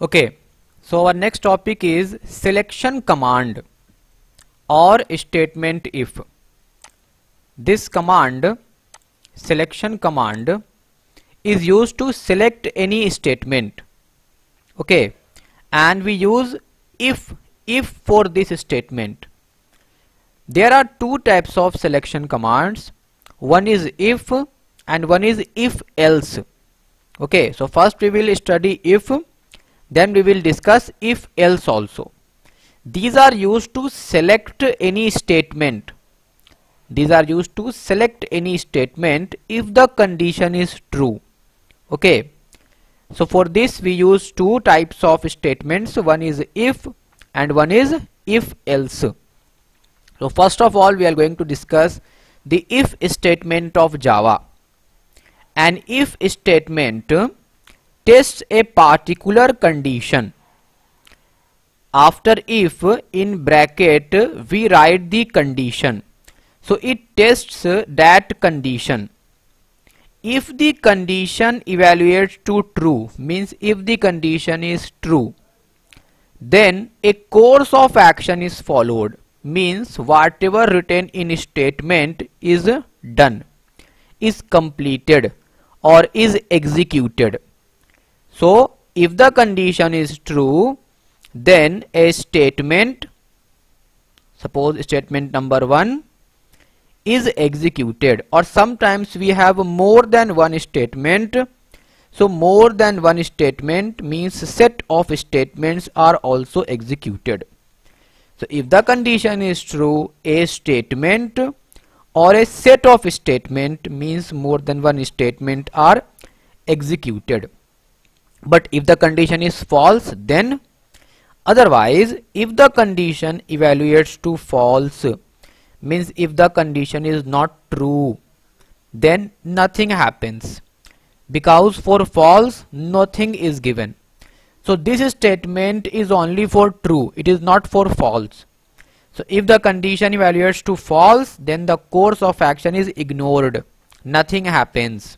Okay, so our next topic is selection command or statement if. This command, selection command, is used to select any statement. Okay, and we use if for this statement. There are two types of selection commands. One is if and one is if else. Okay, so first we will study if, then we will discuss if else also. These are used to select any statement. These are used to select any statement if the condition is true. Okay, so for this we use two types of statements. One is if and one is if else. So first of all we are going to discuss the if statement of Java. An if statement tests a particular condition. After if, in bracket we write the condition. So it tests that condition. If the condition evaluates to true, means if the condition is true, then a course of action is followed, means whatever written in statement is done, is completed or is executed. So if the condition is true, then a statement, suppose statement number 1 is executed, or sometimes we have more than one statement. So more than one statement means set of statements are also executed. So if the condition is true, a statement or a set of statement means more than one statement are executed. But if the condition is false, then otherwise, if the condition evaluates to false, means if the condition is not true, then nothing happens, because for false nothing is given. So this statement is only for true, it is not for false. So if the condition evaluates to false, then the course of action is ignored, nothing happens.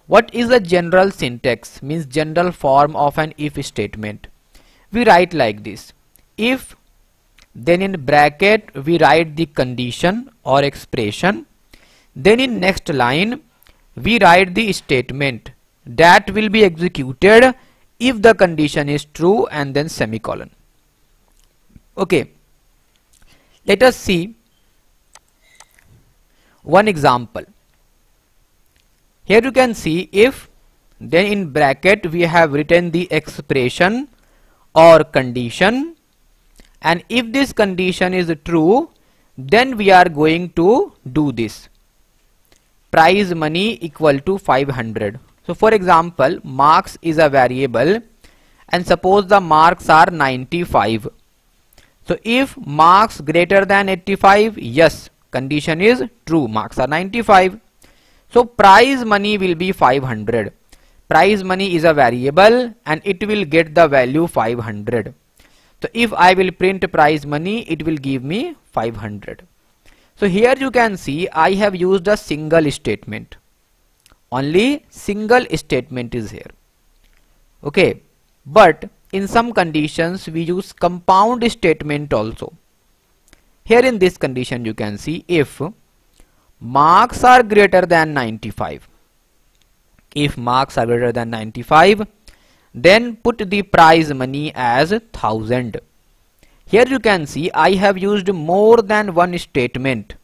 What is the general syntax, means general form of an if statement? We write like this: if, then in bracket we write the condition or expression, then in next line we write the statement that will be executed if the condition is true, and then semicolon. Okay, let us see one example. Here you can see if, then in bracket we have written the expression or condition, and if this condition is true, then we are going to do this: prize money equal to 500. So for example, marks is a variable, and suppose the marks are 95. So if marks greater than 85, yes, condition is true, marks are 95. So prize money will be 500. Prize money is a variable and it will get the value 500. So if I will print prize money, it will give me 500. So here you can see I have used a single statement. Only single statement is here. Okay, but in some conditions we use compound statement also. Here in this condition you can see if marks are greater than 95. If marks are greater than 95, then put the prize money as 1000. Here you can see I have used more than one statement.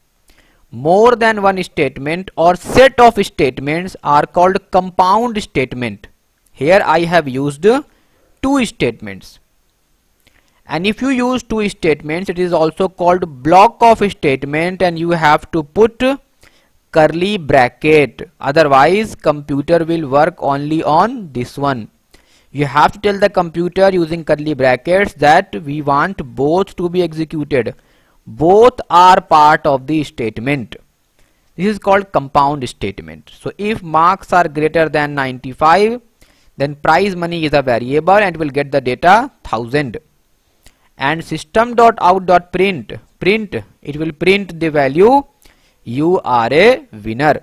More than one statement or set of statements are called compound statement. Here I have used two statements. And if you use two statements, it is also called block of statement, and you have to put curly bracket, otherwise computer will work only on this one. You have to tell the computer using curly brackets that we want both to be executed. Both are part of the statement. This is called compound statement. So if marks are greater than 95, then prize money is a variable and will get the data 1000. And system.out.print, it will print the value you are a winner.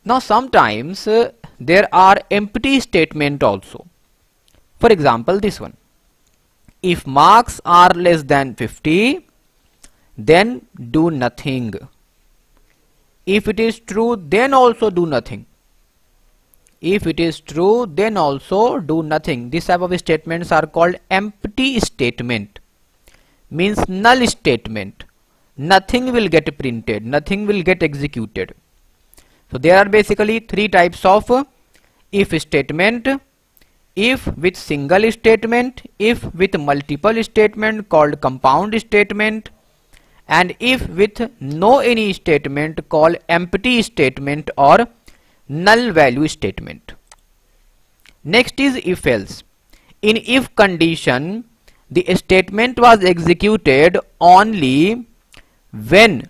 Now sometimes there are empty statement also. For example, this one. If marks are less than 50, then do nothing. If it is true, then also do nothing. If it is true, then also do nothing. This type of statements are called empty statement. Means null statement. Nothing will get printed, nothing will get executed. So there are basically three types of if statement: if with single statement, if with multiple statement called compound statement, and if with no any statement called empty statement or null value statement. Next is if else. In if condition, the statement was executed only when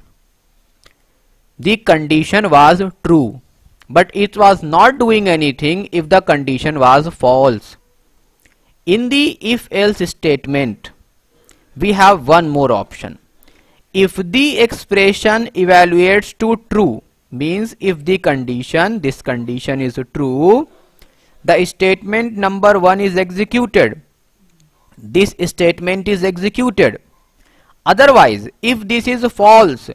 the condition was true, but it was not doing anything if the condition was false. In the if else statement, we have one more option. If the expression evaluates to true, means if the condition, this condition is true, the statement number 1 is executed. This statement is executed. Otherwise, if this is false,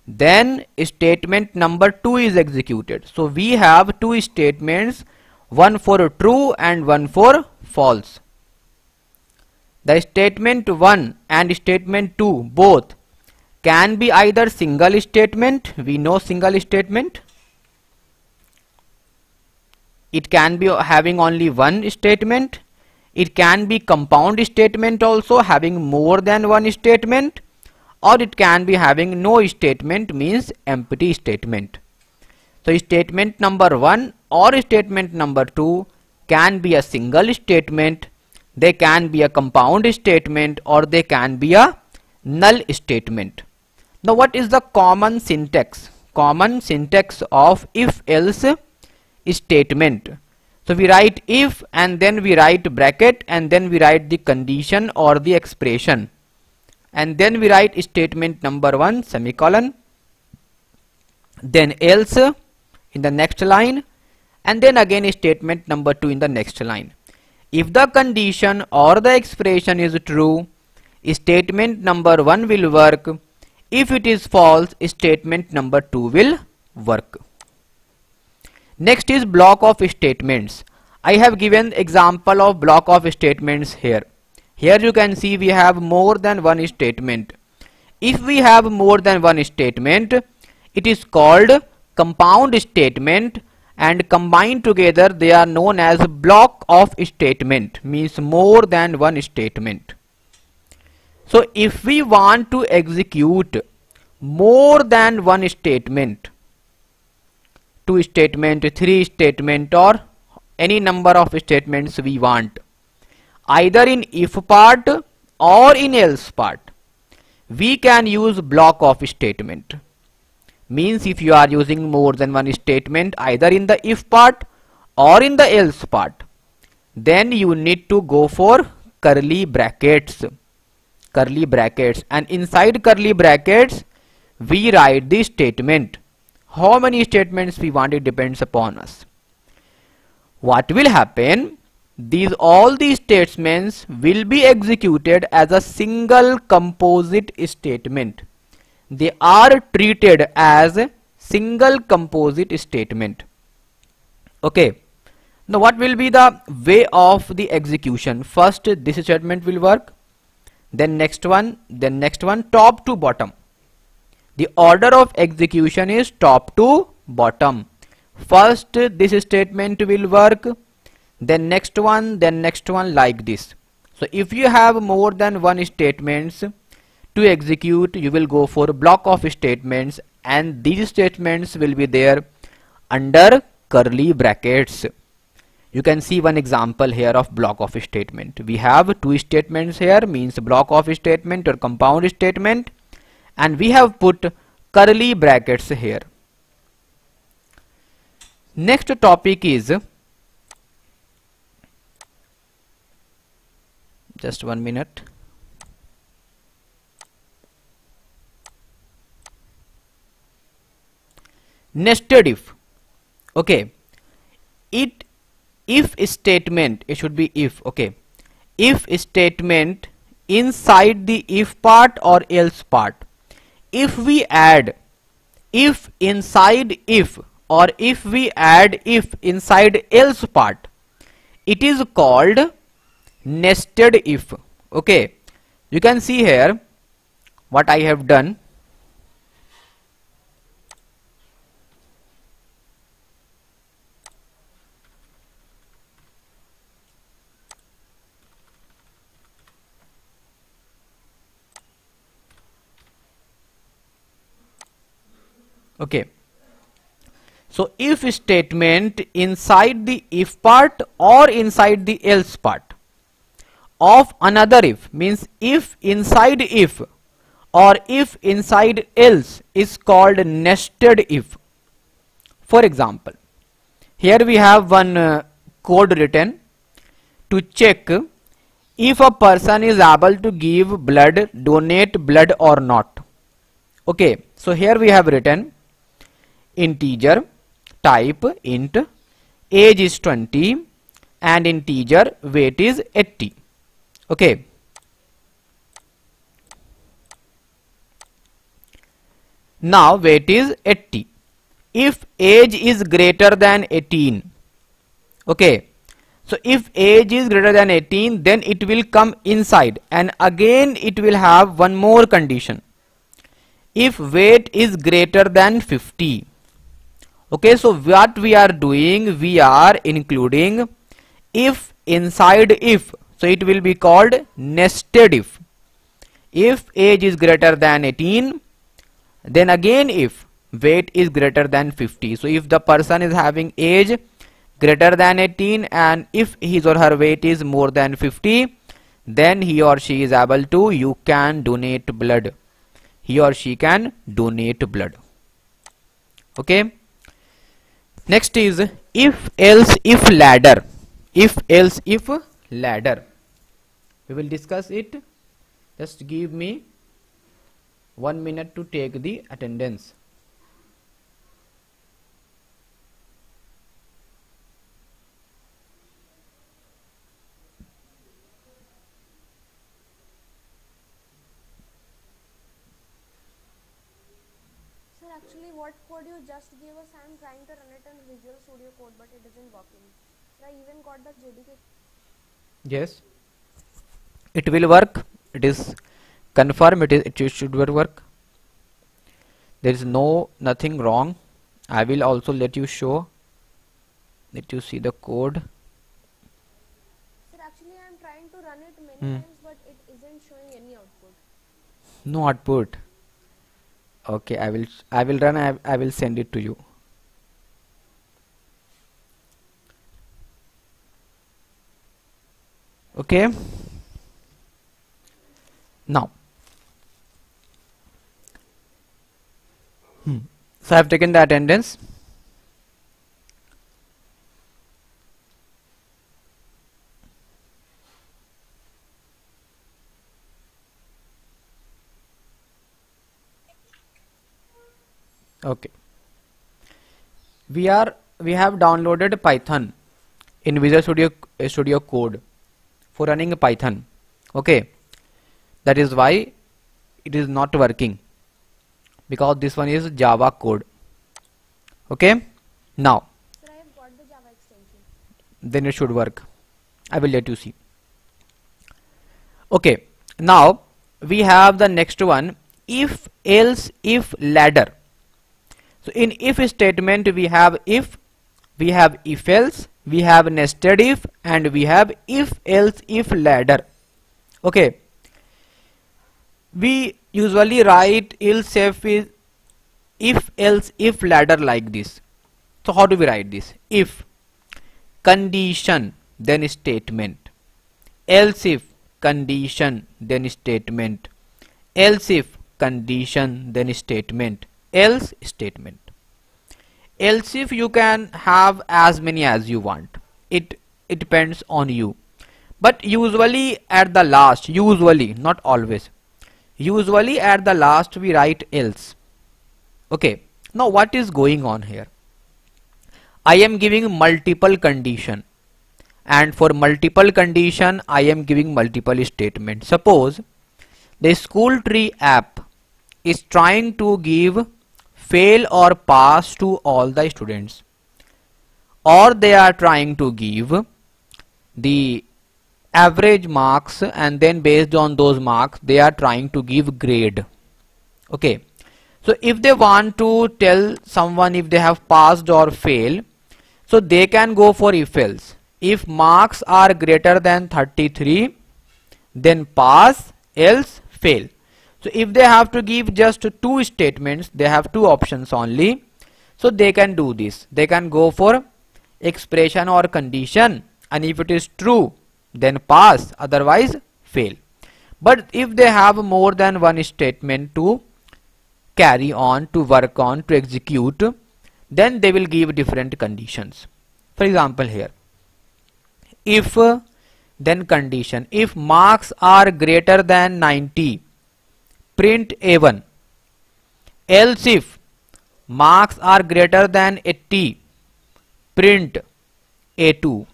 then statement number 2 is executed. So we have two statements, one for true and one for false. The statement 1 and statement 2 both can be either single statement, we know single statement. It can be having only one statement. It can be compound statement also, having more than one statement, or it can be having no statement, means empty statement. So statement number 1 or statement number 2 can be a single statement, they can be a compound statement, or they can be a null statement. Now what is the common syntax? Common syntax of if else statement. So we write if and then we write bracket and then we write the condition or the expression, and then we write statement number 1 semicolon, then else in the next line, and then again statement number 2 in the next line. If the condition or the expression is true, statement number 1 will work. If it is false, statement number 2 will work. Next is block of statements. I have given example of block of statements here. Here you can see we have more than one statement. If we have more than one statement, it is called compound statement, and combined together they are known as block of statement, means more than one statement. So if we want to execute more than one statement, 2 statement, 3 statement, or any number of statements we want, either in if part or in else part, we can use block of statement. Means if you are using more than one statement either in the if part or in the else part, then you need to go for curly brackets. Curly brackets, and inside curly brackets we write the statement. How many statements we want, it depends upon us. What will happen? All these statements will be executed as a single composite statement. They are treated as single composite statement. Okay. Now what will be the way of the execution? First this statement will work, then next one, top to bottom. The order of execution is top to bottom. First this statement will work, then next one, like this. So if you have more than one statements to execute, you will go for block of statements, and these statements will be there under curly brackets. You can see one example here of block of statement. We have 2 statements here, means block of statement or compound statement, and we have put curly brackets here. Next topic is, just 1 minute. Nested if. Okay, if statement, it should be if, okay, if statement inside the if part or else part. If we add if inside if, or if we add if inside else part, it is called nested if. Okay, you can see here what I have done. Okay, so if statement inside the if part or inside the else part of another if, means if inside if or if inside else, is called nested if. For example, here we have one code written to check if a person is able to give blood, donate blood or not. Okay, so here we have written integer type int, age is 20 and integer weight is 80. Okay, now weight is 80. If age is greater than 18, okay, so if age is greater than 18, then it will come inside, and again it will have one more condition. If weight is greater than 50, okay, so what we are doing, we are including if inside if, so it will be called nested if. If age is greater than 18, then again if weight is greater than 50. So if the person is having age greater than 18 and if his or her weight is more than 50, then he or she is able to, you can donate blood. He or she can donate blood. Okay. Next is if else if ladder. If else if ladder. We will discuss it. Just give me 1 minute to take the attendance. Sir, actually what code you just gave us, I am trying to run it in Visual Studio Code but it isn't working. Sir, I even got the JDK. Yes, it will work. It is confirmed. It should work. There is nothing wrong. I will also let you show. Let you see the code. Sir, actually I am trying to run it many times but it isn't showing any output. No output. Okay, I will run. I will send it to you. Okay. Now, so I have taken the attendance. Okay. We have downloaded Python in Visual Studio Code for running Python. Okay. That is why it is not working, because this one is Java code. Okay. Now, Sir, I have got the Java extension. then it should work. I will let you see. Okay. Now we have the next one, if else if ladder. So in if statement we have if else, we have nested if, and we have if else if ladder. Okay. We usually write else if else if ladder like this. So how do we write this? If condition then statement, else if condition then statement, else if condition then statement, else statement. Else if you can have as many as you want. It depends on you. But usually at the last, usually, not always, usually at the last we write else. Okay. Now what is going on here? I am giving multiple condition. and for multiple condition I am giving multiple statements. Suppose the school tree app is trying to give fail or pass to all the students, or they are trying to give the average marks and then based on those marks they are trying to give grade. Okay, so if they want to tell someone if they have passed or failed, so they can go for if else. If marks are greater than 33, then pass, else fail. So if they have to give just two statements, they have two options only, so they can do this. They can go for expression or condition, and if it is true then pass, otherwise fail. But if they have more than one statement to carry on, to work on, to execute, then they will give different conditions. For example, here if then condition, if marks are greater than 90, print A1, else if marks are greater than 80, print A2,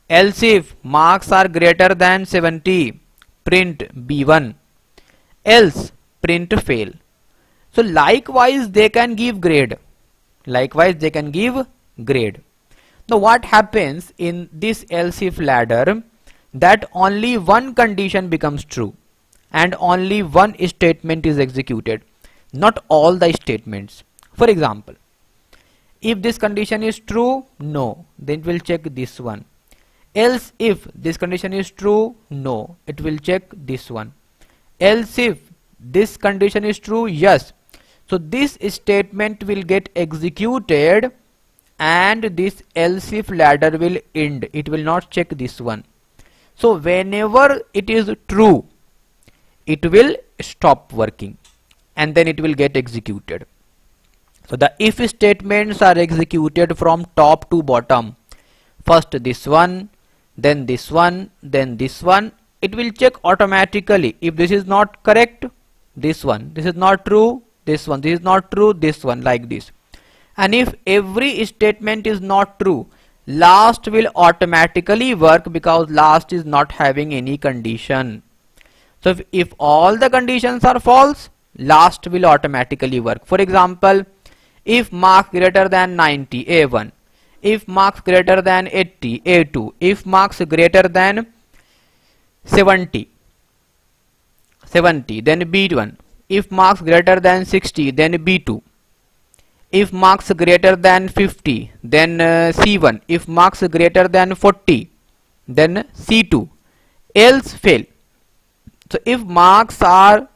else if marks are greater than 70, print B1, else print fail. So likewise they can give grade. Likewise they can give grade. Now what happens in this else if ladder, that only one condition becomes true and only one statement is executed, not all the statements. For example, if this condition is true, no, then it will check this one. Else if this condition is true, no, it will check this one. Else if this condition is true, yes. So this statement will get executed and this else if ladder will end. It will not check this one. So whenever it is true, it will stop working and then it will get executed. So the if statements are executed from top to bottom. First this one, then this one, then this one. It will check automatically. If this is not correct, this one. This is not true, this one. This is not true, this one, like this. And if every statement is not true, last will automatically work because last is not having any condition. So if all the conditions are false, last will automatically work. For example, if marks greater than 90, A1. If marks greater than 80, A2. If marks greater than 70, then B1. If marks greater than 60, then B2. If marks greater than 50, then C1. If marks greater than 40, then C2. Else fail. So if marks are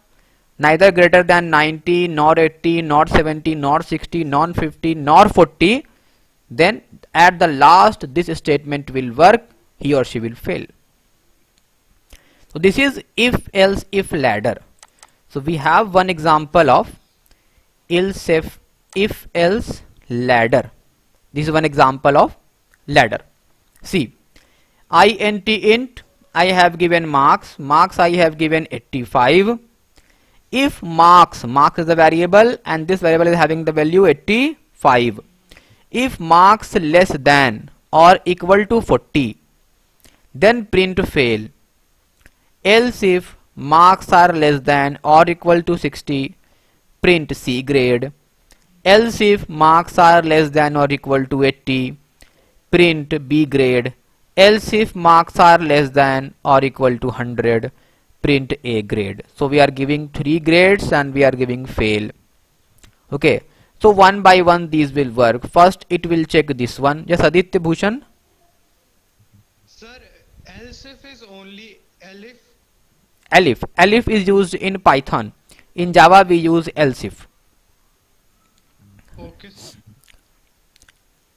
neither greater than 90, nor 80, nor 70, nor 60, nor 50, nor 40, then at the last this statement will work, he or she will fail. So this is if else if ladder. So we have one example of if else ladder. This is one example of ladder. See, int I have given marks I have given 85. If marks is the variable and this variable is having the value 85. If marks less than or equal to 40, then print fail. Else if marks are less than or equal to 60, print C grade. Else if marks are less than or equal to 80, print B grade. Else if marks are less than or equal to 100, print A grade. So we are giving 3 grades and we are giving fail. Okay, so one by one these will work. First it will check this one. Yes, Aditya Bhushan. Sir, else if is only elif. Elif is used in Python. In Java we use else if. Okay, sir.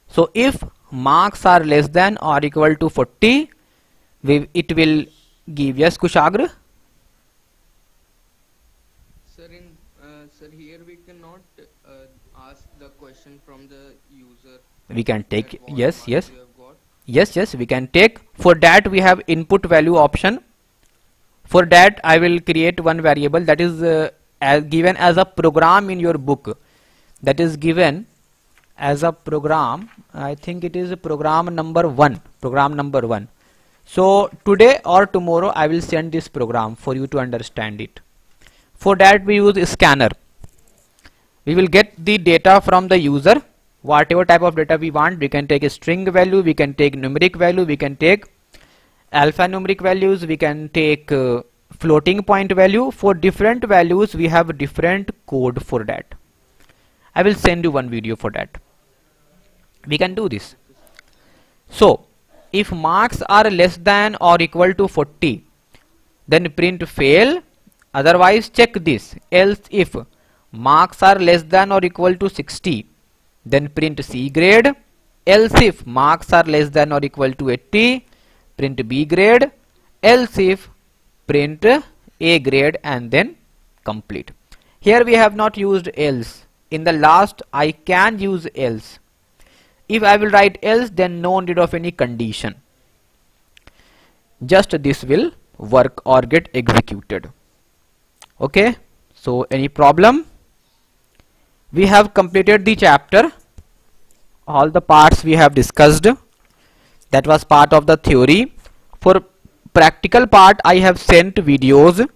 So if marks are less than or equal to 40, it will give. Yes, Kushagra. Sir, here we cannot ask the question from the user. We can take. that what Yes, marks yes. you have got. Yes, we can take. For that we have input value option. For that I will create one variable that is given as a program in your book. That is given as a program. I think it is program number 1. Program number 1. So today or tomorrow I will send this program for you to understand it. For that we use scanner. We will get the data from the user, whatever type of data we want. We can take a string value, we can take numeric value, we can take alphanumeric values, we can take floating point value. For different values we have different code for that. I will send you one video for that. We can do this. So if marks are less than or equal to 40, then print fail, otherwise check this. Else if marks are less than or equal to 60, then print C grade. Else if marks are less than or equal to 80, print B grade. Else if print A grade and then complete. Here we have not used else. In the last I can use else. If I will write else, then no need of any condition. Just this will work or get executed. Okay. So any problem? We have completed the chapter. All the parts we have discussed. That was part of the theory. For practical part I have sent videos